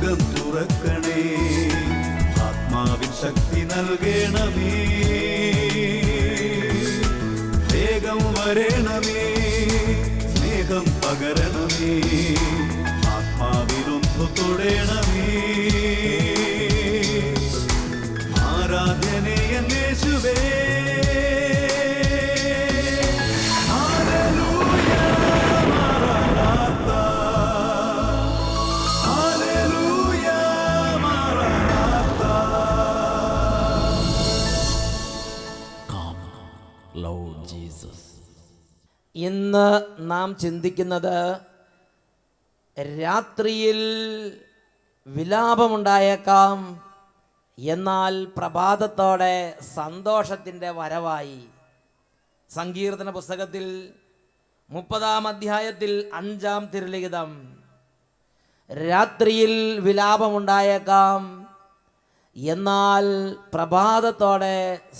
സ്വർഗം തുറക്കണേ, ആത്മാവിൻ ശക്തി നൽകണമേ, വേഗം വരണമേ, സ്നേഹം പകരണമേ, ആത്മാവിലൊന്നു തൊടണമേ. ആരാധനയെ യേശുവേ, ഇന്ന് നാം ചിന്തിക്കുന്നത് രാത്രിയിൽ വിലാപമുണ്ടായേക്കാം, എന്നാൽ പ്രഭാതത്തോടെ സന്തോഷത്തിൻ്റെ വരവായി. സങ്കീർത്തന പുസ്തകത്തിൽ 30-ാം അധ്യായത്തിൽ 5-ാം തിരുലിഖിതം, രാത്രിയിൽ വിലാപമുണ്ടായേക്കാം, എന്നാൽ പ്രഭാതത്തോടെ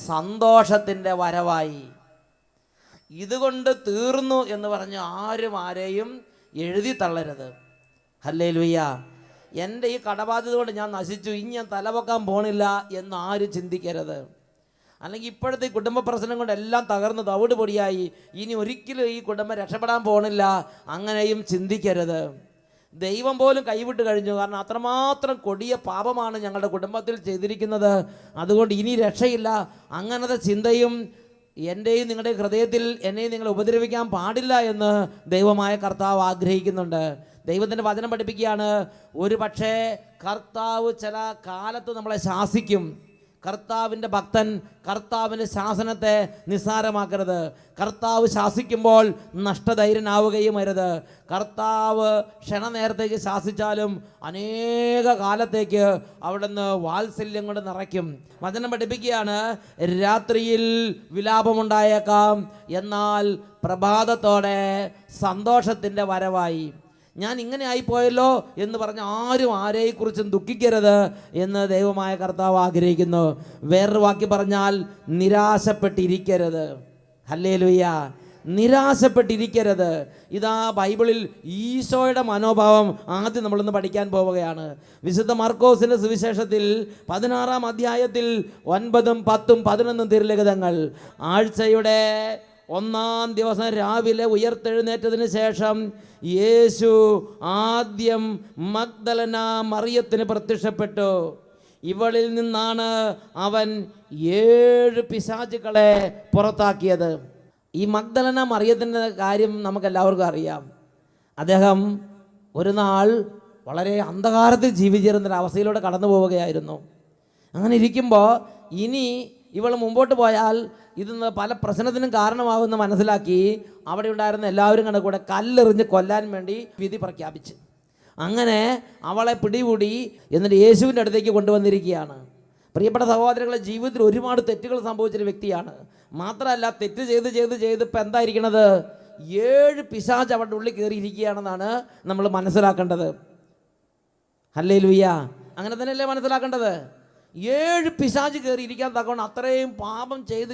സന്തോഷത്തിൻ്റെ വരവായി. ഇതുകൊണ്ട് തീർന്നു എന്ന് പറഞ്ഞ് ആരെയും എഴുതി തള്ളരുത്. ഹല്ലേലൂയ. എൻ്റെ ഈ കടബാധ്യത കൊണ്ട് ഞാൻ നശിച്ചു, ഇനി ഞാൻ തലപൊക്കാൻ പോണില്ല എന്ന് ആരും ചിന്തിക്കരുത്. അല്ലെങ്കിൽ ഇപ്പോഴത്തെ ഈ കുടുംബ പ്രശ്നം കൊണ്ട് എല്ലാം തകർന്ന് തവിട് പൊടിയായി, ഇനി ഒരിക്കലും ഈ കുടുംബം രക്ഷപ്പെടാൻ പോണില്ല, അങ്ങനെയും ചിന്തിക്കരുത്. ദൈവം പോലും കൈവിട്ട് കഴിഞ്ഞു. കാരണം അത്രമാത്രം കൊടിയ പാപമാണ് ഞങ്ങളുടെ കുടുംബത്തിൽ ചെയ്തിരിക്കുന്നത്. അതുകൊണ്ട് ഇനി രക്ഷയില്ല. അങ്ങനത്തെ ചിന്തയും എൻ്റെയും നിങ്ങളുടെ ഹൃദയത്തിൽ എന്നെയും നിങ്ങൾ ഉപദ്രവിക്കാൻ പാടില്ല എന്ന് ദൈവമായ കർത്താവ് ആഗ്രഹിക്കുന്നുണ്ട്. ദൈവത്തിൻ്റെ വചനം പഠിപ്പിക്കുകയാണ്, ഒരു പക്ഷേ കർത്താവ് ചില കാലത്ത് നമ്മളെ ശാസിക്കും. കർത്താവിൻ്റെ ഭക്തൻ കർത്താവിൻ്റെ ശാസനത്തെ നിസ്സാരമാക്കരുത്. കർത്താവ് ശാസിക്കുമ്പോൾ നഷ്ടധൈര്യനാവുകയും അരുത്. കർത്താവ് ക്ഷണനേരത്തേക്ക് ശാസിച്ചാലും അനേക കാലത്തേക്ക് അവിടുന്ന് വാത്സല്യം കൊണ്ട് നിറയ്ക്കും. വചനം പഠിപ്പിക്കുകയാണ്, രാത്രിയിൽ വിലാപമുണ്ടായേക്കാം, എന്നാൽ പ്രഭാതത്തോടെ സന്തോഷത്തിൻ്റെ വരവായി. ഞാൻ ഇങ്ങനെ ആയിപ്പോയല്ലോ എന്ന് പറഞ്ഞ് ആരെക്കുറിച്ചും ദുഃഖിക്കരുത് എന്ന് ദൈവമായ കർത്താവ് ആഗ്രഹിക്കുന്നു. വേറൊരു വാക്കി പറഞ്ഞാൽ നിരാശപ്പെട്ടിരിക്കരുത്. ഹല്ലേലൂയ. നിരാശപ്പെട്ടിരിക്കരുത്. ഇതാ ബൈബിളിൽ ഈശോയുടെ മനോഭാവം ആദ്യം നമ്മളൊന്ന് പഠിക്കാൻ പോവുകയാണ്. വിശുദ്ധ മർക്കോസിൻ്റെ സുവിശേഷത്തിൽ 16-ാം അധ്യായത്തിൽ 9, 10, 11 തിരുലിഖിതങ്ങൾ. ആഴ്ചയുടെ 1-ാം ദിവസം രാവിലെ ഉയർത്തെഴുന്നേറ്റതിന് ശേഷം യേശു ആദ്യം മഗ്ദലന മറിയത്തിന് പ്രത്യക്ഷപ്പെട്ടു. ഇവളിൽ നിന്നാണ് അവൻ 7 പിശാചുക്കളെ പുറത്താക്കിയത്. ഈ മഗ്ദലന മറിയത്തിൻ്റെ കാര്യം നമുക്കെല്ലാവർക്കും അറിയാം. അദ്ദേഹം ഒരു നാൾ വളരെ അന്ധകാരത്തിൽ ജീവിച്ചിരുന്നൊരവസ്ഥയിലൂടെ കടന്നു പോവുകയായിരുന്നു. അങ്ങനെ ഇരിക്കുമ്പോൾ ഇനി ഇവൾ മുമ്പോട്ട് പോയാൽ ഇത് പല പ്രശ്നത്തിനും കാരണമാകുമെന്ന് മനസ്സിലാക്കി അവിടെ ഉണ്ടായിരുന്ന എല്ലാവരും കൂടെ കല്ലെറിഞ്ഞ് കൊല്ലാൻ വേണ്ടി വിധി പ്രഖ്യാപിച്ചു. അങ്ങനെ അവളെ പിടികൂടി എന്നിട്ട് യേശുവിൻ്റെ അടുത്തേക്ക് കൊണ്ടുവന്നിരിക്കുകയാണ്. പ്രിയപ്പെട്ട സഹോദരങ്ങളെ, ജീവിതത്തിൽ ഒരുപാട് തെറ്റുകൾ സംഭവിച്ചൊരു വ്യക്തിയാണ്. മാത്രമല്ല, തെറ്റ് ചെയ്ത് ഇപ്പം എന്തായിരിക്കണത്, 7 പിശാച് അവരുടെ ഉള്ളിൽ കയറിയിരിക്കുകയാണെന്നാണ് നമ്മൾ മനസ്സിലാക്കേണ്ടത്. ഹല്ലേലൂയ. അങ്ങനെ തന്നെയല്ലേ മനസ്സിലാക്കേണ്ടത്? 7 പിശാച് കയറിയിരിക്കാൻ തക്കവണ്ണം അത്രയും പാപം ചെയ്ത്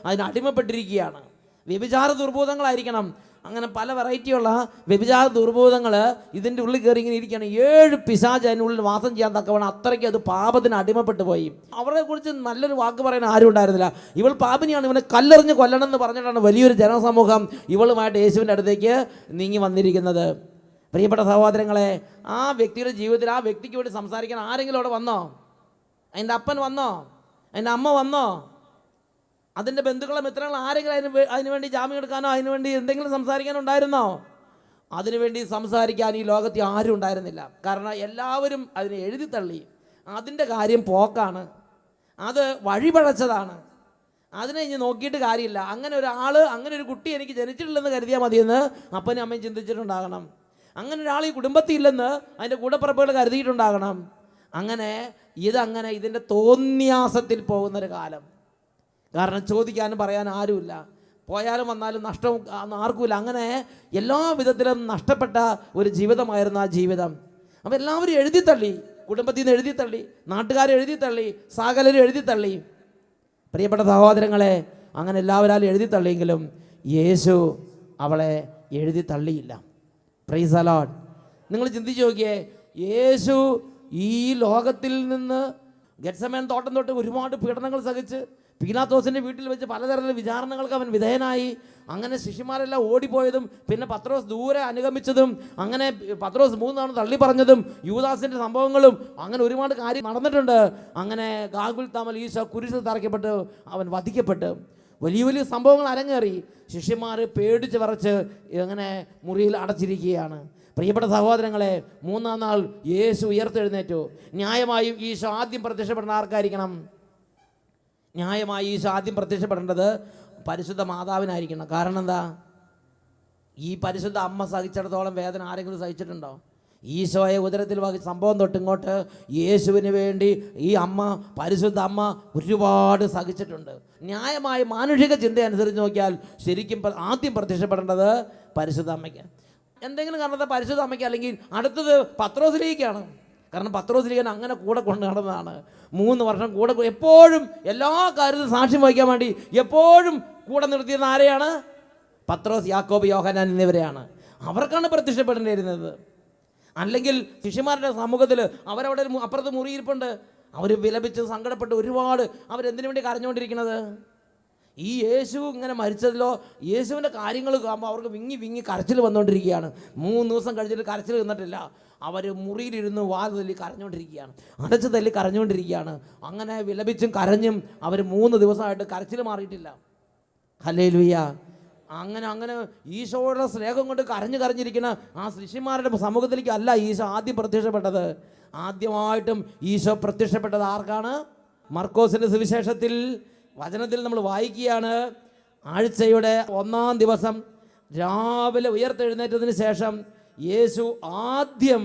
അതിന് അടിമപ്പെട്ടിരിക്കുകയാണ്. വ്യഭിചാര ദുർബോധങ്ങളായിരിക്കണം. അങ്ങനെ പല വെറൈറ്റിയുള്ള വ്യഭിചാര ദുർബോധങ്ങൾ ഇതിൻ്റെ ഉള്ളിൽ കയറി ഇങ്ങനെ ഇരിക്കുകയാണ്. 7 പിശാച് അതിനുള്ളിൽ വാസം ചെയ്യാൻ തക്കവണ്ണം അത്രയ്ക്ക് അത് പാപത്തിന് അടിമപ്പെട്ടു പോയി. അവരെ കുറിച്ച് നല്ലൊരു വാക്ക് പറയാൻ ആരും ഉണ്ടായിരുന്നില്ല. ഇവൾ പാപിനിയാണ്, ഇവനെ കല്ലെറിഞ്ഞ് കൊല്ലണം എന്ന് പറഞ്ഞിട്ടാണ് വലിയൊരു ജനസമൂഹം ഇവളുമായിട്ട് യേശുവിൻ്റെ അടുത്തേക്ക് നീങ്ങി വന്നിരിക്കുന്നത്. പ്രിയപ്പെട്ട സഹോദരങ്ങളെ, ആ വ്യക്തിയുടെ ജീവിതത്തിൽ ആ വ്യക്തിക്ക് വേണ്ടി സംസാരിക്കാൻ ആരെങ്കിലും അവിടെ വന്നോ? അതിൻ്റെ അപ്പൻ വന്നോ? അതിൻ്റെ അമ്മ വന്നോ? അതിൻ്റെ ബന്ധുക്കളെ മിത്രങ്ങൾ ആരെങ്കിലും അതിനുവേണ്ടി ജാമ്യം എടുക്കാനോ അതിനുവേണ്ടി എന്തെങ്കിലും സംസാരിക്കാനോ ഉണ്ടായിരുന്നോ? അതിനുവേണ്ടി സംസാരിക്കാൻ ഈ ലോകത്തിൽ ആരും ഉണ്ടായിരുന്നില്ല. കാരണം എല്ലാവരും അതിനെ എഴുതി തള്ളി. അതിൻ്റെ കാര്യം പോക്കാണ്, അത് വഴിപഴച്ചതാണ്, അതിനെ ഇനി നോക്കിയിട്ട് കാര്യമില്ല. അങ്ങനെ ഒരാൾ, അങ്ങനെ ഒരു കുട്ടി എനിക്ക് ജനിച്ചിട്ടില്ലെന്ന് കരുതിയാൽ മതിയെന്ന് അപ്പനും അമ്മയും ചിന്തിച്ചിട്ടുണ്ടാകണം. അങ്ങനെ ഒരാൾ ഈ കുടുംബത്തിൽ ഇല്ലെന്ന് അതിൻ്റെ കൂടപ്പിറപ്പുകൾ കരുതിയിട്ടുണ്ടാകണം. അങ്ങനെ ഇതിൻ്റെ തോന്നിയാസത്തിൽ പോകുന്നൊരു കാലം. കാരണം ചോദിക്കാനും പറയാനും ആരുമില്ല, പോയാലും വന്നാലും നഷ്ടം ആർക്കുമില്ല. അങ്ങനെ എല്ലാ വിധത്തിലും നഷ്ടപ്പെട്ട ഒരു ജീവിതമായിരുന്നു ആ ജീവിതം. അപ്പോൾ എല്ലാവരും എഴുതി തള്ളി, കുടുംബത്തിൽ നിന്ന് എഴുതി തള്ളി, നാട്ടുകാരെ എഴുതി തള്ളി, സകലരും എഴുതി തള്ളി. പ്രിയപ്പെട്ട സഹോദരങ്ങളെ, അങ്ങനെ എല്ലാവരും എഴുതി തള്ളിയെങ്കിലും യേശു അവളെ എഴുതി തള്ളിയില്ല. Price the Lord. നിങ്ങൾ ചിന്തിച്ച് നോക്കിയേ, യേശു ഈ ലോകത്തിൽ നിന്ന് ഗെത്സമേൻ തോട്ടം തൊട്ട് ഒരുപാട് പീഡനങ്ങൾ സഹിച്ച് പീലാത്തോസിൻ്റെ വീട്ടിൽ വെച്ച് പലതരത്തിലുള്ള വിചാരണകൾക്ക് അവൻ വിധേയനായി. അങ്ങനെ ശിഷ്യന്മാരെല്ലാം ഓടിപ്പോയതും പിന്നെ പത്രോസ് ദൂരെ അനുഗമിച്ചതും അങ്ങനെ പത്രോസ് 3 തവണ തള്ളി പറഞ്ഞതും യൂദാസിൻ്റെ സംഭവങ്ങളും അങ്ങനെ ഒരുപാട് കാര്യം നടന്നിട്ടുണ്ട്. അങ്ങനെ ഗാഗുൽത്താമൽ ഈശോ കുരിശിൽ തറയ്ക്കപ്പെട്ട് അവൻ വധിക്കപ്പെട്ട് വലിയ വലിയ സംഭവങ്ങൾ അരങ്ങേറി. ശിഷ്യന്മാർ പേടിച്ച് വിറച്ച് അങ്ങനെ മുറിയിൽ അടച്ചിരിക്കുകയാണ്. പ്രിയപ്പെട്ട സഹോദരങ്ങളെ, 3-ാം നാൾ യേശു ഉയർത്തെഴുന്നേറ്റു. ന്യായമായും ഈശോ ആദ്യം പ്രത്യക്ഷപ്പെടുന്ന ആർക്കായിരിക്കണം? ന്യായമായി ഈശോ ആദ്യം പ്രത്യക്ഷപ്പെടേണ്ടത് പരിശുദ്ധ മാതാവിനായിരിക്കണം. കാരണം എന്താ? ഈ പരിശുദ്ധ അമ്മ സഹിച്ചിടത്തോളം വേദന ആരെങ്കിലും സഹിച്ചിട്ടുണ്ടോ? ഈശോയെ ഉദരത്തിൽ വഹിച്ച സംഭവം തൊട്ടിങ്ങോട്ട് യേശുവിന് വേണ്ടി ഈ അമ്മ, പരിശുദ്ധ അമ്മ ഒരുപാട് സഹിച്ചിട്ടുണ്ട്. ന്യായമായ മാനുഷിക ചിന്ത അനുസരിച്ച് നോക്കിയാൽ ശരിക്കും ആദ്യം പ്രത്യക്ഷപ്പെടേണ്ടത് പരിശുദ്ധ അമ്മയ്ക്ക്. എന്തെങ്കിലും കാരണത്തെ പരിശുദ്ധ അമ്മയ്ക്ക്, അല്ലെങ്കിൽ അടുത്തത് പത്രോസിലേക്കാണ്. കാരണം പത്രോസിലേക്കൻ അങ്ങനെ കൂടെ കൊണ്ടു നടന്നതാണ്. 3 വർഷം കൂടെ എപ്പോഴും എല്ലാ കാര്യത്തിലും സാക്ഷ്യം വഹിക്കാൻ വേണ്ടി എപ്പോഴും കൂടെ നിർത്തിയത് ആരെയാണ്? പത്രോസ്, യാക്കോബ്, യോഹന്നാൻ എന്നിവരെയാണ്. അവർക്കാണ് പ്രത്യക്ഷപ്പെടേണ്ടിയിരുന്നത്. അല്ലെങ്കിൽ ശിഷ്യന്മാരുടെ സമൂഹത്തിൽ അവരവിടെ അപ്പുറത്ത് മുറിയിരിപ്പുണ്ട്. അവർ വിലപിച്ച് സങ്കടപ്പെട്ട് ഒരുപാട് അവരെന്തിനു വേണ്ടി കരഞ്ഞുകൊണ്ടിരിക്കുന്നത്? ഈ യേശു ഇങ്ങനെ മരിച്ചതിലോ യേശുവിൻ്റെ കാര്യങ്ങൾ കാണുമ്പോൾ അവർക്ക് വിങ്ങി വിങ്ങി കരച്ചിൽ വന്നുകൊണ്ടിരിക്കുകയാണ്. 3 ദിവസം കഴിഞ്ഞിട്ട് കരച്ചിൽ നിന്നിട്ടില്ല. അവർ മുറിയിലിരുന്ന് വാൽ തല്ലി കരഞ്ഞുകൊണ്ടിരിക്കുകയാണ്, അടച്ചു തല്ലി കരഞ്ഞുകൊണ്ടിരിക്കുകയാണ്. അങ്ങനെ വിലപിച്ചും കരഞ്ഞും അവർ 3 ദിവസമായിട്ട് കരച്ചിൽ മാറിയിട്ടില്ല. ഹല്ലേലൂയ. അങ്ങനെ ഈശോയുടെ സ്നേഹം കൊണ്ട് കരഞ്ഞിരിക്കുന്ന ആ ശിഷ്യന്മാരുടെ സമൂഹത്തിലേക്ക് അല്ല ഈശോ ആദ്യം പ്രത്യക്ഷപ്പെട്ടത്. ആദ്യമായിട്ടും ഈശോ പ്രത്യക്ഷപ്പെട്ടത് ആർക്കാണ്? മർക്കോസിൻ്റെ സുവിശേഷത്തിൽ വചനത്തിൽ നമ്മൾ വായിക്കുകയാണ്. ആഴ്ചയുടെ 1-ാം ദിവസം രാവിലെ ഉയർത്തെഴുന്നേറ്റതിന് ശേഷം യേശു ആദ്യം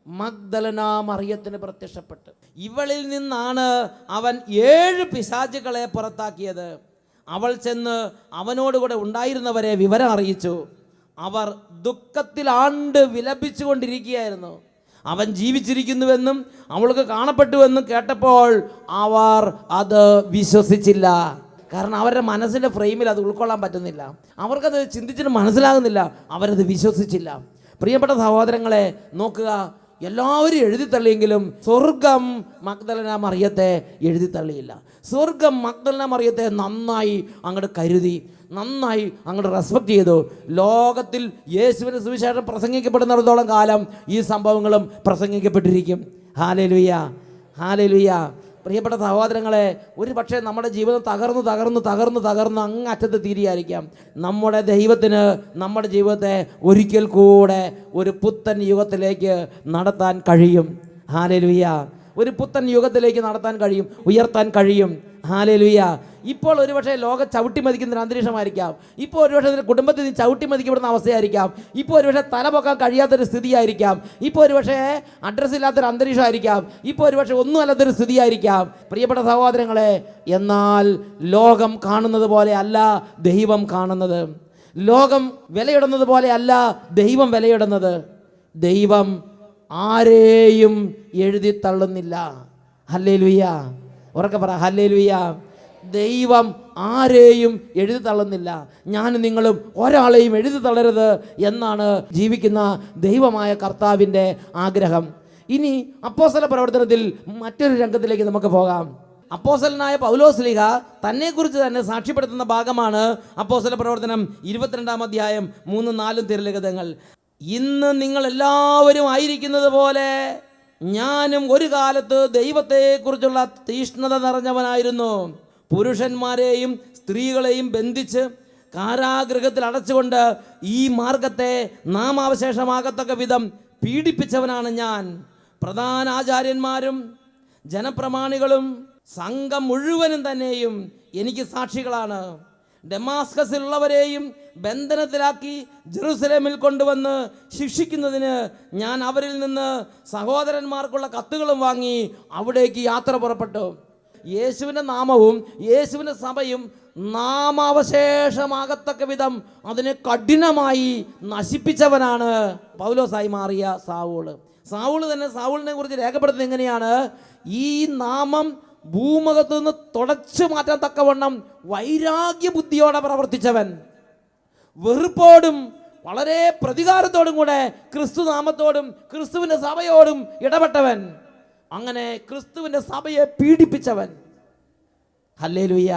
മഗ്ദലന മറിയത്തിന് പ്രത്യക്ഷപ്പെട്ടു. ഇവളിൽ നിന്നാണ് അവൻ 7 പിശാചുക്കളെ പുറത്താക്കിയത്. അവൾ ചെന്ന് അവനോടുകൂടെ ഉണ്ടായിരുന്നവരെ വിവരം അറിയിച്ചു. അവർ ദുഃഖത്തിലാണ്ട് വിലപിച്ചു കൊണ്ടിരിക്കുകയായിരുന്നു. അവൻ ജീവിച്ചിരിക്കുന്നുവെന്നും അവൾക്ക് കാണപ്പെട്ടുവെന്നും കേട്ടപ്പോൾ അവർ അത് വിശ്വസിച്ചില്ല. കാരണം അവരുടെ മനസ്സിൻ്റെ ഫ്രെയിമിൽ അത് ഉൾക്കൊള്ളാൻ പറ്റുന്നില്ല. അവർക്കത് ചിന്തിച്ചിട്ട് മനസ്സിലാകുന്നില്ല. അവരത് വിശ്വസിച്ചില്ല. പ്രിയപ്പെട്ട സഹോദരങ്ങളെ, നോക്കുക, എല്ലാവരും എഴുതിത്തള്ളിയെങ്കിലും സ്വർഗം മഗ്ദലന മറിയത്തെ എഴുതിത്തള്ളിയില്ല. സ്വർഗം മഗ്ദലന മറിയത്തെ നന്നായി അങ്ങോട്ട് കരുതി, നന്നായി അങ്ങോട്ട് റെസ്പെക്റ്റ് ചെയ്തു. ലോകത്തിൽ യേശുവിൻ്റെ സുവിശേഷം പ്രസംഗിക്കപ്പെടുന്നിടത്തോളം കാലം ഈ സംഭവങ്ങളും പ്രസംഗിക്കപ്പെട്ടിരിക്കും. Hallelujah, hallelujah. പ്രിയപ്പെട്ട സഹോദരങ്ങളെ, ഒരു പക്ഷേ നമ്മുടെ ജീവിതം തകർന്ന് അങ്ങ് അറ്റത്ത് തീരുകയായിരിക്കാം. നമ്മുടെ ദൈവത്തിന് നമ്മുടെ ജീവിതത്തെ ഒരിക്കൽ കൂടെ ഒരു പുത്തൻ യുഗത്തിലേക്ക് നടത്താൻ കഴിയും. ഹല്ലേലൂയ. ഒരു പുത്തൻ യുഗത്തിലേക്ക് നടത്താൻ കഴിയും, ഉയർത്താൻ കഴിയും. ഹല്ലേലൂയ. ഇപ്പോൾ ഒരുപക്ഷെ ലോകം ചവിട്ടി മതിക്കുന്ന ഒരു അന്തരീക്ഷമായിരിക്കാം. ഇപ്പോൾ ഒരുപക്ഷെ കുടുംബത്തിൽ നിന്ന് ചവിട്ടി മതിക്കപ്പെടുന്ന അവസ്ഥയായിരിക്കാം. ഇപ്പോൾ ഒരുപക്ഷെ തല പൊക്കാൻ കഴിയാത്തൊരു സ്ഥിതിയായിരിക്കാം. ഇപ്പോൾ ഒരുപക്ഷെ അഡ്രസ്സ് ഇല്ലാത്തൊരു അന്തരീക്ഷമായിരിക്കാം. ഇപ്പോൾ ഒരുപക്ഷെ ഒന്നും അല്ലാത്തൊരു സ്ഥിതിയായിരിക്കാം. പ്രിയപ്പെട്ട സഹോദരങ്ങളെ, എന്നാൽ ലോകം കാണുന്നത് പോലെ അല്ല ദൈവം കാണുന്നത്. ലോകം വിലയിടുന്നത് പോലെ അല്ല ദൈവം വിലയിടുന്നത്. ദൈവം ആരെയും എഴുതി തള്ളുന്നില്ല. ഹല്ലേലൂയ. ഉറക്കെ പറ, ഹല്ലേലൂയ. ദൈവം ആരെയും എഴുതി തള്ളുന്നില്ല. ഞാനും നിങ്ങളും ഒരാളെയും എഴുതി തള്ളരുത് എന്നാണ് ജീവിക്കുന്ന ദൈവമായ കർത്താവിൻ്റെ ആഗ്രഹം. ഇനി അപ്പോസ്തല പ്രവർത്തനത്തിൽ മറ്റൊരു രംഗത്തിലേക്ക് നമുക്ക് പോകാം. അപ്പോസ്തലനായ പൗലോസ് ശ്ലീഹ തന്നെക്കുറിച്ച് തന്നെ സാക്ഷ്യപ്പെടുത്തുന്ന ഭാഗമാണ് അപ്പോസ്തല പ്രവർത്തനം 22-ാം അധ്യായം 3-4 തിരുലിഖിതങ്ങൾ. ഇന്ന് നിങ്ങൾ എല്ലാവരും ആയിരിക്കുന്നത് പോലെ ഞാനും ഒരു കാലത്ത് ദൈവത്തെക്കുറിച്ചുള്ള തീഷ്ണത നിറഞ്ഞവനായിരുന്നു. പുരുഷന്മാരെയും സ്ത്രീകളെയും ബന്ധിച്ച് കാരാഗൃഹത്തിൽ അടച്ചുകൊണ്ട് ഈ മാർഗത്തെ നാമാവശേഷമാകത്തക്ക വിധം പീഡിപ്പിച്ചവനാണ് ഞാൻ. പ്രധാന ആചാര്യന്മാരും ജനപ്രമാണികളും സംഘം മുഴുവനും തന്നെയും എനിക്ക് സാക്ഷികളാണ്. ഡെമാസ്കസിലുള്ളവരെയും ബന്ധനത്തിലാക്കി ജെറുസലേമിൽ കൊണ്ടുവന്ന് ശിക്ഷിക്കുന്നതിന് ഞാൻ അവരിൽ നിന്ന് സഹോദരന്മാർക്കുള്ള കത്തുകളും വാങ്ങി അവിടേക്ക് യാത്ര പുറപ്പെട്ടു. യേശുവിൻ്റെ നാമവും യേശുവിൻ്റെ സഭയും നാമാവശേഷമാകത്തക്ക വിധം അതിനെ കഠിനമായി നശിപ്പിച്ചവനാണ് പൗലോസായി മാറിയ സാവൂള്. തന്നെ സാവൂളിനെ കുറിച്ച് രേഖപ്പെടുത്തുന്നത് എങ്ങനെയാണ്? ഈ നാമം ഭൂമുഖത്തു നിന്ന് തുടച്ചു മാറ്റാൻ തക്കവണ്ണം വൈരാഗ്യ ബുദ്ധിയോടെ പ്രവർത്തിച്ചവൻ, വെറുപ്പോടും വളരെ പ്രതികാരത്തോടും കൂടെ ക്രിസ്തുനാമത്തോടും ക്രിസ്തുവിൻ്റെ സഭയോടും ഇടപെട്ടവൻ, അങ്ങനെ ക്രിസ്തുവിൻ്റെ സഭയെ പീഡിപ്പിച്ചവൻ. ഹല്ലേലൂയ.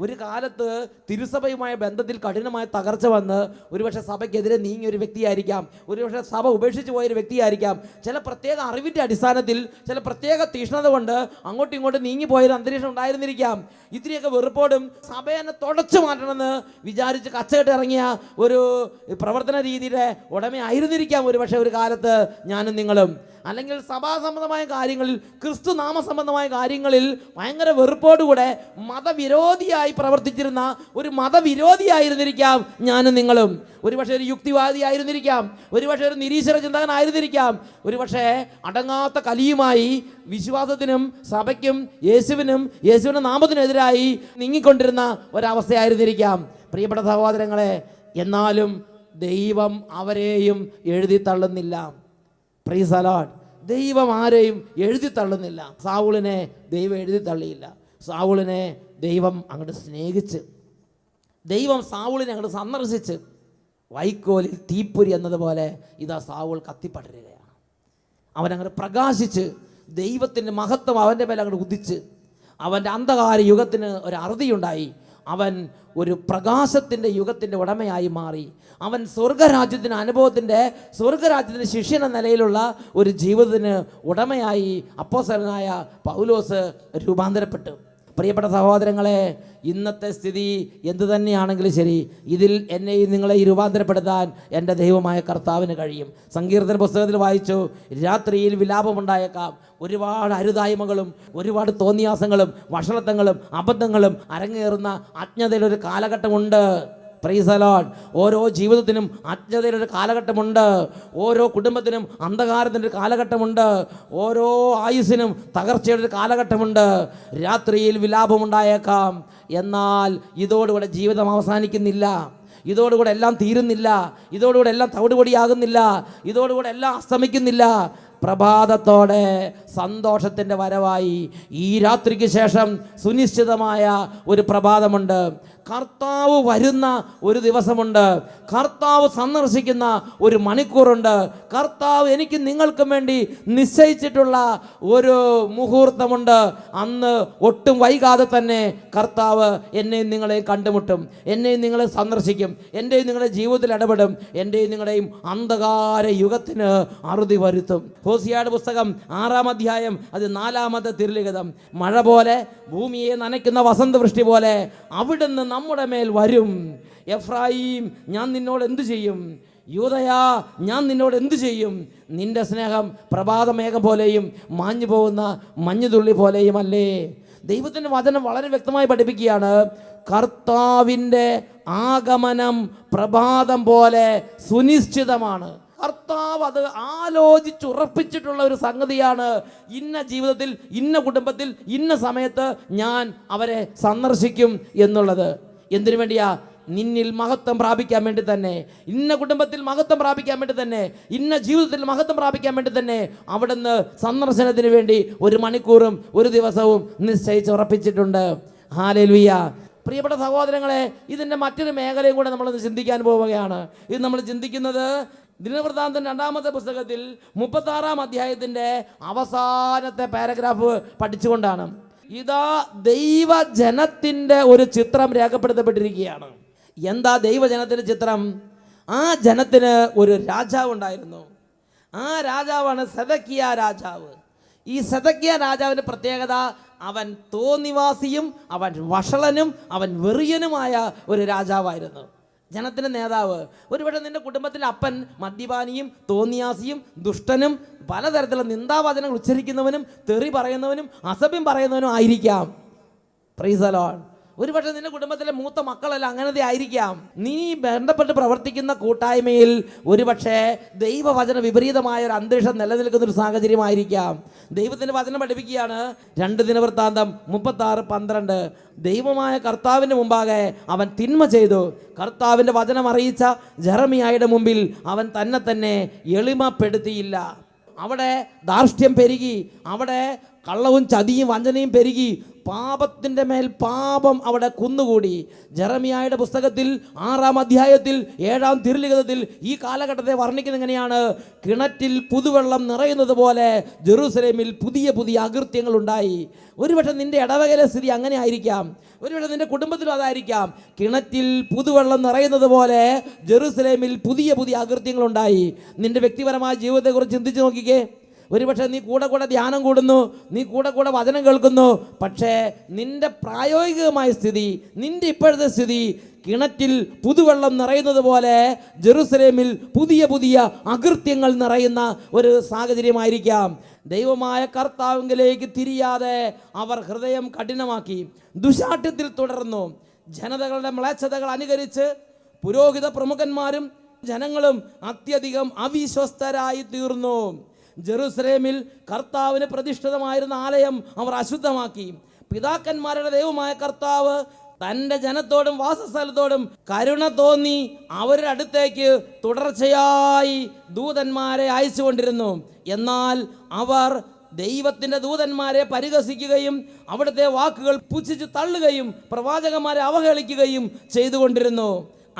ഒരു കാലത്ത് തിരുസഭയുമായ ബന്ധത്തിൽ കഠിനമായ തകർച്ച വന്ന് ഒരുപക്ഷെ സഭയ്ക്കെതിരെ നീങ്ങിയ ഒരു വ്യക്തിയായിരിക്കാം, ഒരുപക്ഷെ സഭ ഉപേക്ഷിച്ച് പോയൊരു വ്യക്തിയായിരിക്കാം. ചില പ്രത്യേക അറിവിൻ്റെ അടിസ്ഥാനത്തിൽ, ചില പ്രത്യേക തീഷ്ണത കൊണ്ട് അങ്ങോട്ടും ഇങ്ങോട്ടും നീങ്ങിപ്പോയൊരു അന്തരീക്ഷം ഉണ്ടായിരുന്നിരിക്കാം. ഇത്തിരിയൊക്കെ വെറുപ്പോടും സഭയെ തുടച്ചു മാറ്റണമെന്ന് വിചാരിച്ച് കച്ചകെട്ട് ഇറങ്ങിയ ഒരു പ്രവർത്തന രീതിയുടെ ഉടമയായിരുന്നിരിക്കാം ഒരുപക്ഷെ ഒരു കാലത്ത് ഞാനും നിങ്ങളും. അല്ലെങ്കിൽ സഭാസംബന്ധമായ കാര്യങ്ങളിൽ, ക്രിസ്തു നാമസംബന്ധമായ കാര്യങ്ങളിൽ ഭയങ്കര വെറുപ്പോടുകൂടെ മതവിരോധിയായി പ്രവർത്തിച്ചിരുന്ന ഒരു മതവിരോധിയായിരുന്നിരിക്കാം ഞാനും നിങ്ങളും. ഒരുപക്ഷെ ഒരു യുക്തിവാദിയായിരുന്നിരിക്കാം, ഒരുപക്ഷെ ഒരു നിരീശ്വര ചിന്തകനായിരുന്നിരിക്കാം, ഒരുപക്ഷെ അടങ്ങാത്ത കലിയുമായി വിശ്വാസത്തിനും സഭയ്ക്കും യേശുവിൻ്റെ നാമത്തിനെതിരായി നീങ്ങിക്കൊണ്ടിരുന്ന ഒരവസ്ഥയായിരുന്നിരിക്കാം. പ്രിയപ്പെട്ട സഹോദരങ്ങളെ, എന്നാലും ദൈവം അവരെയും എഴുതി തള്ളുന്നില്ല. Price the Lord. ദൈവം ആരെയും എഴുതി തള്ളുന്നില്ല. സാവൂളിനെ ദൈവം എഴുതി തള്ളിയില്ല. സാവൂളിനെ ദൈവം അങ്ങോട്ട് സ്നേഹിച്ച്, ദൈവം സാവൂളിനെ അങ്ങോട്ട് സന്ദർശിച്ച്, വൈക്കോലിൽ തീപ്പൊരി എന്നതുപോലെ ഇതാ സാവൂൾ കത്തിപ്പടരുകയാണ്. അവനങ്ങോട്ട് പ്രകാശിച്ച് ദൈവത്തിൻ്റെ മഹത്വം അവൻ്റെ മേലെ അങ്ങോട്ട് ഉദിച്ച് അവൻ്റെ അന്ധകാര യുഗത്തിന് ഒരു അറുതിയുണ്ടായി. അവൻ ഒരു പ്രകാശത്തിൻ്റെ യുഗത്തിൻ്റെ ഉടമയായി മാറി. അവൻ സ്വർഗരാജ്യത്തിൻ്റെ അനുഭവത്തിൻ്റെ, സ്വർഗരാജ്യത്തിൻ്റെ ശിഷ്യൻ എന്ന നിലയിലുള്ള ഒരു ജീവിതത്തിന് ഉടമയായി അപ്പോസ്തലനായ പൗലോസ് രൂപാന്തരപ്പെട്ടു. പ്രിയപ്പെട്ട സഹോദരങ്ങളെ, ഇന്നത്തെ സ്ഥിതി എന്തു തന്നെയാണെങ്കിലും ശരി, ഇതിൽ എന്നെയും നിങ്ങളെ രൂപാന്തരപ്പെടുത്താൻ എൻ്റെ ദൈവമായ കർത്താവിന് കഴിയും. സങ്കീർത്തന പുസ്തകത്തിൽ വായിച്ചു, രാത്രിയിൽ വിലാപമുണ്ടായേക്കാം, ഒരുപാട് അരുതായ്മകളും ഒരുപാട് തോന്നിയാസങ്ങളും വഷളത്വങ്ങളും അബദ്ധങ്ങളും അരങ്ങേറുന്ന അജ്ഞതയിലൊരു കാലഘട്ടമുണ്ട്. Praise the Lord. ഓരോ ജീവിതത്തിനും അജ്ഞതയുടെ ഒരു കാലഘട്ടമുണ്ട്. ഓരോ കുടുംബത്തിനും അന്ധകാരത്തിൻ്റെ ഒരു കാലഘട്ടമുണ്ട്. ഓരോ ആയുസ്സിനും തകർച്ചയുടെ ഒരു കാലഘട്ടമുണ്ട്. രാത്രിയിൽ വിലാപമുണ്ടായേക്കാം, എന്നാൽ ഇതോടുകൂടെ ജീവിതം അവസാനിക്കുന്നില്ല. ഇതോടുകൂടെ എല്ലാം തീരുന്നില്ല. ഇതോടുകൂടെ എല്ലാം തവിടുപൊടിയാകുന്നില്ല. ഇതോടുകൂടെ എല്ലാം അസ്തമിക്കുന്നില്ല. പ്രഭാതത്തോടെ സന്തോഷത്തിൻ്റെ വരവായി ഈ രാത്രിക്ക് ശേഷം സുനിശ്ചിതമായ ഒരു പ്രഭാതമുണ്ട്. കർത്താവ് വരുന്ന ഒരു ദിവസമുണ്ട്. കർത്താവ് സന്ദർശിക്കുന്ന ഒരു മണിക്കൂറുണ്ട്. കർത്താവ് എനിക്ക് നിങ്ങൾക്കും വേണ്ടി നിശ്ചയിച്ചിട്ടുള്ള ഒരു മുഹൂർത്തമുണ്ട്. അന്ന് ഒട്ടും വൈകാതെ തന്നെ കർത്താവ് എന്നെയും നിങ്ങളെയും കണ്ടുമുട്ടും, എന്നെയും നിങ്ങളെ സന്ദർശിക്കും, എൻ്റെയും നിങ്ങളുടെ ജീവിതത്തിൽ ഇടപെടും, എൻ്റെയും നിങ്ങളുടെയും അന്ധകാര യുഗത്തിന് അറുതി വരുത്തും. ഹോസിയയുടെ പുസ്തകം 6-ാം അധ്യായം, അത് 4-ാമത്തെ തിരുലിഖിതം. മഴ പോലെ, ഭൂമിയെ നനയ്ക്കുന്ന വസന്തവൃഷ്ടി പോലെ അവിടുന്ന് നമ്മുടെ മേൽ വരും. എഫ്രായീം, ഞാൻ നിന്നോട് എന്തു ചെയ്യും? യൂദയാ, ഞാൻ നിന്നോട് എന്തു ചെയ്യും? നിന്റെ സ്നേഹം പ്രഭാതമേഘം പോലെയും മാഞ്ഞു പോകുന്ന മഞ്ഞുതുള്ളി പോലെയുമല്ലേ. ദൈവത്തിൻ്റെ വചനം വളരെ വ്യക്തമായി പഠിപ്പിക്കുകയാണ്, കർത്താവിൻ്റെ ആഗമനം പ്രഭാതം പോലെ സുനിശ്ചിതമാണ്. കർത്താവ് അത് ആലോചിച്ചുറപ്പിച്ചിട്ടുള്ള ഒരു സംഗതിയാണ്. ഇന്ന ജീവിതത്തിൽ, ഇന്ന കുടുംബത്തിൽ, ഇന്ന സമയത്ത് ഞാൻ അവരെ സന്ദർശിക്കും എന്നുള്ളത്. എന്തിനു വേണ്ടിയാ? നിന്നിൽ മഹത്വം പ്രാപിക്കാൻ വേണ്ടി തന്നെ, ഇന്ന കുടുംബത്തിൽ മഹത്വം പ്രാപിക്കാൻ വേണ്ടി തന്നെ, ഇന്ന ജീവിതത്തിൽ മഹത്വം പ്രാപിക്കാൻ വേണ്ടി തന്നെ അവിടുന്ന് സന്ദർശനത്തിന് വേണ്ടി ഒരു മണിക്കൂറും ഒരു ദിവസവും നിശ്ചയിച്ചുറപ്പിച്ചിട്ടുണ്ട്. ഹല്ലേലൂയ. പ്രിയപ്പെട്ട സഹോദരങ്ങളെ, ഇതിൻ്റെ മറ്റൊരു മേഖലയും കൂടെ നമ്മളൊന്ന് ചിന്തിക്കാൻ പോവുകയാണ്. ഇത് നമ്മൾ ചിന്തിക്കുന്നത് ദിനവൃത്താന്തം 2-ാമത്തെ പുസ്തകത്തിൽ 36-ാം അധ്യായത്തിൻ്റെ അവസാനത്തെ പാരഗ്രാഫ് പഠിച്ചുകൊണ്ടാണ്. ഇതാ ദൈവജനത്തിൻ്റെ ഒരു ചിത്രം രേഖപ്പെടുത്തപ്പെട്ടിരിക്കുകയാണ്. എന്താ ദൈവജനത്തിൻ്റെ ചിത്രം? ആ ജനത്തിന് ഒരു രാജാവ് ഉണ്ടായിരുന്നു. ആ രാജാവാണ് സെദക്കിയ രാജാവ്. ഈ സെദക്കിയ രാജാവിൻ്റെ പ്രത്യേകത, അവൻ തോന്നിവാസിയും അവൻ വഷളനും അവൻ വെറിയനുമായ ഒരു രാജാവായിരുന്നു. ജനത്തിൻ്റെ നേതാവ്. ഒരുപക്ഷെ നിൻ്റെ കുടുംബത്തിലെ അപ്പൻ മദ്യപാനിയും തോന്നിയാസിയും ദുഷ്ടനും പലതരത്തിലുള്ള നിന്ദാവചനങ്ങൾ ഉച്ചരിക്കുന്നവനും തെറി പറയുന്നവനും അസഭ്യം പറയുന്നവനും ആയിരിക്കാം. Price the Lord. ഒരുപക്ഷെ നിന്റെ കുടുംബത്തിലെ മൂത്ത മക്കളെല്ലാം അങ്ങനത്തെ ആയിരിക്കാം. നീ ബന്ധപ്പെട്ട് പ്രവർത്തിക്കുന്ന കൂട്ടായ്മയിൽ ഒരുപക്ഷെ ദൈവവചന വിപരീതമായ ഒരു അന്തരീക്ഷം നിലനിൽക്കുന്ന ഒരു സാഹചര്യമായിരിക്കാം. ദൈവത്തിൻ്റെ വചനം പഠിപ്പിക്കുകയാണ്, 2 ദിനവൃത്താന്തം 36:12. ദൈവമായ കർത്താവിൻ്റെ മുമ്പാകെ അവൻ തിന്മ ചെയ്തു. കർത്താവിൻ്റെ വചനം അറിയിച്ച ജെറമിയായുടെ മുമ്പിൽ അവൻ തന്നെ എളിമപ്പെടുത്തിയില്ല. അവിടെ ധാർഷ്ട്യം പെരുകി, അവിടെ കള്ളവും ചതിയും വഞ്ചനയും പെരുകി, പാപത്തിൻ്റെ മേൽ പാപം അവിടെ കുന്നുകൂടി. ജെറമിയായുടെ പുസ്തകത്തിൽ 6-ാം അധ്യായത്തിൽ 7-ാം തിരുലിഖിതത്തിൽ ഈ കാലഘട്ടത്തെ വർണ്ണിക്കുന്നത് എങ്ങനെയാണ്? കിണറ്റിൽ പുതുവെള്ളം നിറയുന്നത് പോലെ ജെറൂസലേമിൽ പുതിയ പുതിയ അകൃത്യങ്ങൾ ഉണ്ടായി. ഒരുപക്ഷെ നിന്റെ ഇടവകയിലെ സ്ഥിതി അങ്ങനെ ആയിരിക്കാം, ഒരുപക്ഷെ നിന്റെ കുടുംബത്തിലും അതായിരിക്കാം. കിണറ്റിൽ പുതുവെള്ളം നിറയുന്നത് പോലെ ജെറൂസലേമിൽ പുതിയ പുതിയ അകൃത്യങ്ങളുണ്ടായി. നിന്റെ വ്യക്തിപരമായ ജീവിതത്തെക്കുറിച്ച് ചിന്തിച്ച് നോക്കിക്കേ. ഒരുപക്ഷെ നീ കൂടെ കൂടെ ധ്യാനം കൂടുന്നു, നീ കൂടെ കൂടെ വചനം കേൾക്കുന്നു, പക്ഷേ നിന്റെ പ്രായോഗികമായ സ്ഥിതി, നിന്റെ ഇപ്പോഴത്തെ സ്ഥിതി കിണറ്റിൽ പുതുവെള്ളം നിറയുന്നത് പോലെ ജെറൂസലേമിൽ പുതിയ പുതിയ അകൃത്യങ്ങൾ നിറയുന്ന ഒരു സാഹചര്യമായിരിക്കാം. ദൈവമായ കർത്താവിലേക്ക് തിരിയാതെ അവർ ഹൃദയം കഠിനമാക്കി ദുശാഠ്യത്തിൽ തുടർന്നു. ജനതകളുടെ മ്ലേച്ഛതകൾ അനുകരിച്ച് പുരോഹിത പ്രമുഖന്മാരും ജനങ്ങളും അത്യധികം അവിശ്വസ്തരായി തീർന്നു. ജെറൂസലേമിൽ കർത്താവിന് പ്രതിഷ്ഠിതമായിരുന്ന ആലയം അവർ അശുദ്ധമാക്കി. പിതാക്കന്മാരുടെ ദൈവമായ കർത്താവ് തൻ്റെ ജനത്തോടും വാസസ്ഥലത്തോടും കരുണ തോന്നി അവരുടെ അടുത്തേക്ക് തുടർച്ചയായി ദൂതന്മാരെ അയച്ചുകൊണ്ടിരുന്നു. എന്നാൽ അവർ ദൈവത്തിൻ്റെ ദൂതന്മാരെ പരിഹസിക്കുകയും അവിടുത്തെ വാക്കുകൾ പുച്ഛിച്ച് തള്ളുകയും പ്രവാചകന്മാരെ അവഹേളിക്കുകയും ചെയ്തുകൊണ്ടിരുന്നു.